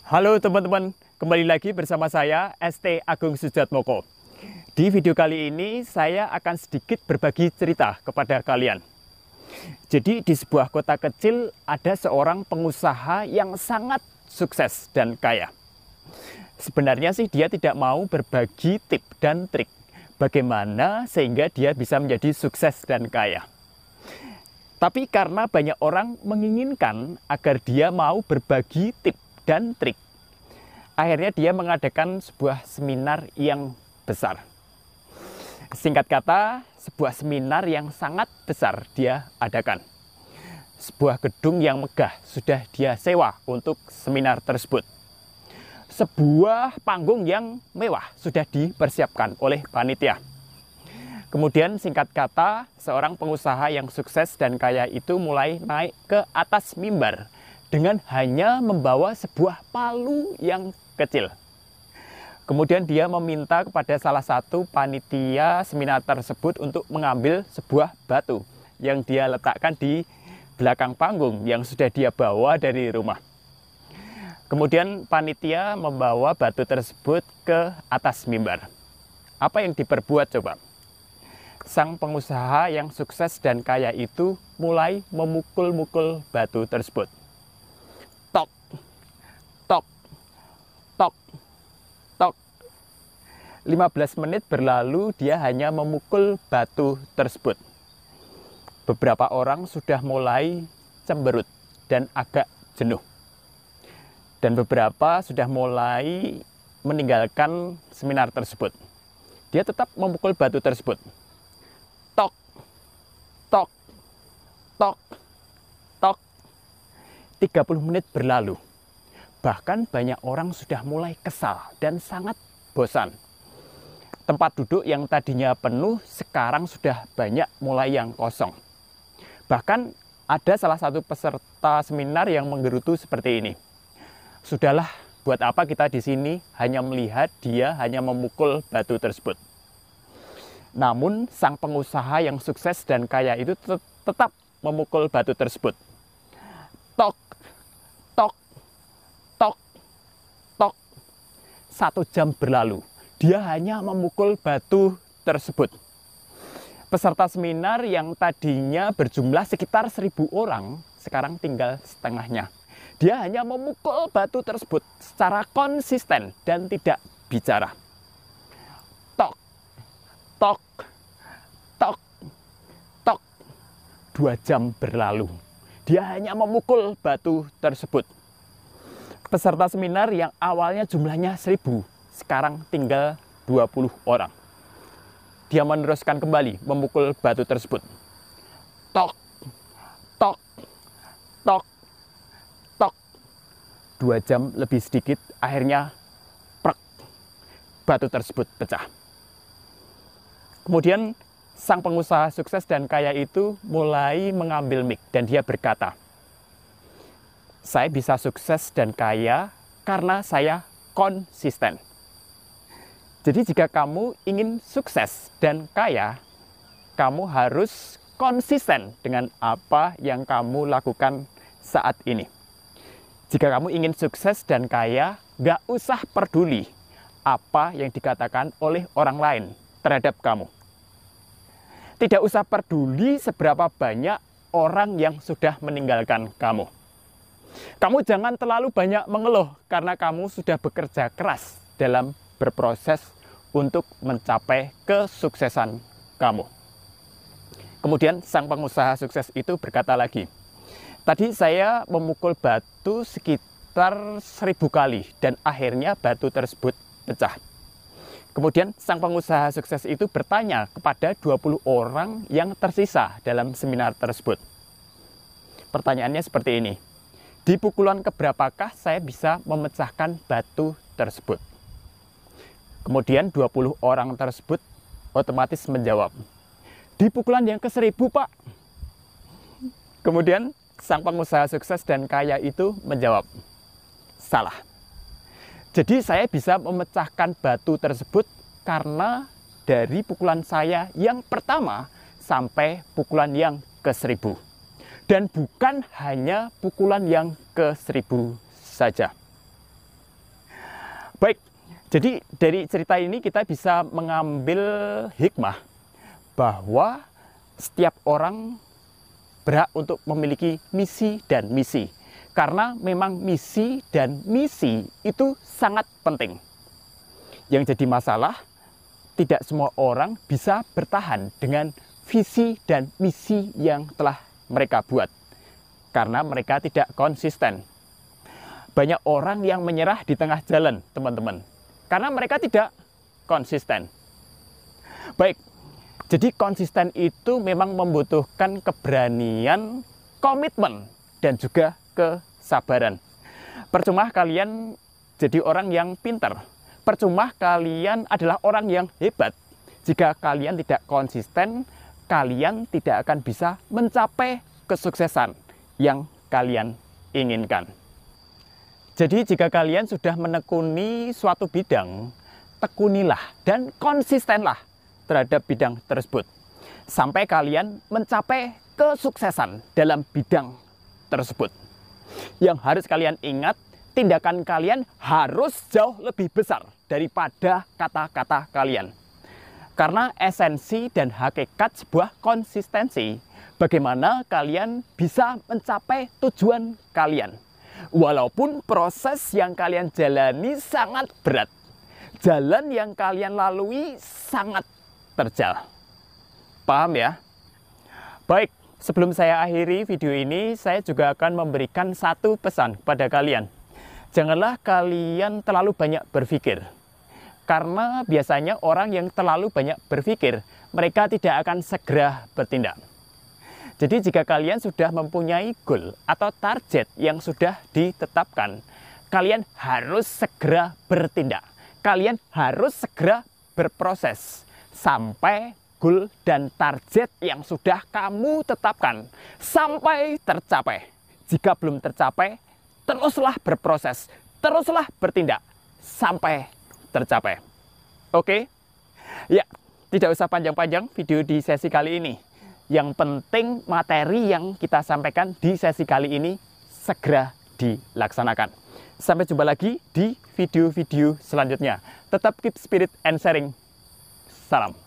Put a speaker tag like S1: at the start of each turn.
S1: Halo teman-teman, kembali lagi bersama saya ST Agung Sujatmoko. Di video kali ini saya akan sedikit berbagi cerita kepada kalian. Jadi di sebuah kota kecil ada seorang pengusaha yang sangat sukses dan kaya. Sebenarnya sih dia tidak mau berbagi tip dan trik bagaimana sehingga dia bisa menjadi sukses dan kaya. Tapi karena banyak orang menginginkan agar dia mau berbagi tip dan trik, akhirnya dia mengadakan sebuah seminar yang besar. Singkat kata, sebuah seminar yang sangat besar dia adakan. Sebuah gedung yang megah sudah dia sewa untuk seminar tersebut. Sebuah panggung yang mewah sudah dipersiapkan oleh panitia. Kemudian singkat kata, seorang pengusaha yang sukses dan kaya itu mulai naik ke atas mimbar dengan hanya membawa sebuah palu yang kecil. Kemudian dia meminta kepada salah satu panitia seminar tersebut untuk mengambil sebuah batu yang dia letakkan di belakang panggung yang sudah dia bawa dari rumah. Kemudian panitia membawa batu tersebut ke atas mimbar. Apa yang diperbuat coba? Sang pengusaha yang sukses dan kaya itu mulai memukul-mukul batu tersebut. Tok, tok, tok, tok. 15 menit berlalu dia hanya memukul batu tersebut. Beberapa orang sudah mulai cemberut dan agak jenuh. Dan beberapa sudah mulai meninggalkan seminar tersebut. Dia tetap memukul batu tersebut. Tok, tok, tok, tok. 30 menit berlalu. Bahkan banyak orang sudah mulai kesal dan sangat bosan. Tempat duduk yang tadinya penuh sekarang sudah banyak mulai yang kosong. Bahkan ada salah satu peserta seminar yang menggerutu seperti ini. Sudahlah, buat apa kita di sini hanya melihat dia hanya memukul batu tersebut. Namun sang pengusaha yang sukses dan kaya itu tetap memukul batu tersebut. Tok, tok, tok, tok. 1 jam berlalu. Dia hanya memukul batu tersebut. Peserta seminar yang tadinya berjumlah sekitar 1.000 orang, sekarang tinggal setengahnya. Dia hanya memukul batu tersebut secara konsisten dan tidak bicara. Tok, tok, tok, tok. 2 jam berlalu. Dia hanya memukul batu tersebut. Peserta seminar yang awalnya jumlahnya 1.000, sekarang tinggal 20 orang. Dia meneruskan kembali memukul batu tersebut. Tok, tok, tok, tok. 2 jam lebih sedikit, akhirnya prek, batu tersebut pecah. Kemudian sang pengusaha sukses dan kaya itu mulai mengambil mic dan dia berkata, "Saya bisa sukses dan kaya karena saya konsisten." Jadi jika kamu ingin sukses dan kaya, kamu harus konsisten dengan apa yang kamu lakukan saat ini. Jika kamu ingin sukses dan kaya, gak usah peduli apa yang dikatakan oleh orang lain terhadap kamu. Tidak usah peduli seberapa banyak orang yang sudah meninggalkan kamu. Kamu jangan terlalu banyak mengeluh karena kamu sudah bekerja keras dalam berproses untuk mencapai kesuksesan kamu. Kemudian sang pengusaha sukses itu berkata lagi, "Tadi saya memukul batu sekitar 1.000 kali dan akhirnya batu tersebut pecah." Kemudian sang pengusaha sukses itu bertanya kepada 20 orang yang tersisa dalam seminar tersebut. Pertanyaannya seperti ini, "Di pukulan keberapakah saya bisa memecahkan batu tersebut?" Kemudian 20 orang tersebut otomatis menjawab, "Di pukulan yang ke-1.000, Pak." Kemudian sang pengusaha sukses dan kaya itu menjawab, "Salah. Jadi saya bisa memecahkan batu tersebut karena dari pukulan saya yang pertama sampai pukulan yang ke-1.000. Dan bukan hanya pukulan yang ke-1.000 saja." Baik, jadi dari cerita ini kita bisa mengambil hikmah bahwa setiap orang berhak untuk memiliki misi dan misi. Karena memang misi dan misi itu sangat penting. Yang jadi masalah, tidak semua orang bisa bertahan dengan visi dan misi yang telah mereka buat. Karena mereka tidak konsisten. Banyak orang yang menyerah di tengah jalan, teman-teman. Karena mereka tidak konsisten. Baik, jadi konsisten itu memang membutuhkan keberanian, komitmen, dan juga kesabaran. Percuma kalian jadi orang yang pintar. Percuma kalian adalah orang yang hebat. Jika kalian tidak konsisten, kalian tidak akan bisa mencapai kesuksesan yang kalian inginkan. Jadi jika kalian sudah menekuni suatu bidang, tekunilah dan konsistenlah terhadap bidang tersebut. Sampai kalian mencapai kesuksesan dalam bidang tersebut. Yang harus kalian ingat, tindakan kalian harus jauh lebih besar daripada kata-kata kalian. Karena esensi dan hakikat sebuah konsistensi, bagaimana kalian bisa mencapai tujuan kalian. Walaupun proses yang kalian jalani sangat berat, jalan yang kalian lalui sangat terjal. Paham ya? Baik, sebelum saya akhiri video ini, saya juga akan memberikan satu pesan kepada kalian. Janganlah kalian terlalu banyak berpikir. Karena biasanya orang yang terlalu banyak berpikir, mereka tidak akan segera bertindak. Jadi jika kalian sudah mempunyai goal atau target yang sudah ditetapkan, kalian harus segera bertindak. Kalian harus segera berproses sampai goal dan target yang sudah kamu tetapkan sampai tercapai. Jika belum tercapai, teruslah berproses, teruslah bertindak sampai tercapai. Oke? Ya, tidak usah panjang-panjang video di sesi kali ini. Yang penting materi yang kita sampaikan di sesi kali ini segera dilaksanakan. Sampai jumpa lagi di video-video selanjutnya. Tetap keep spirit and sharing. Salam.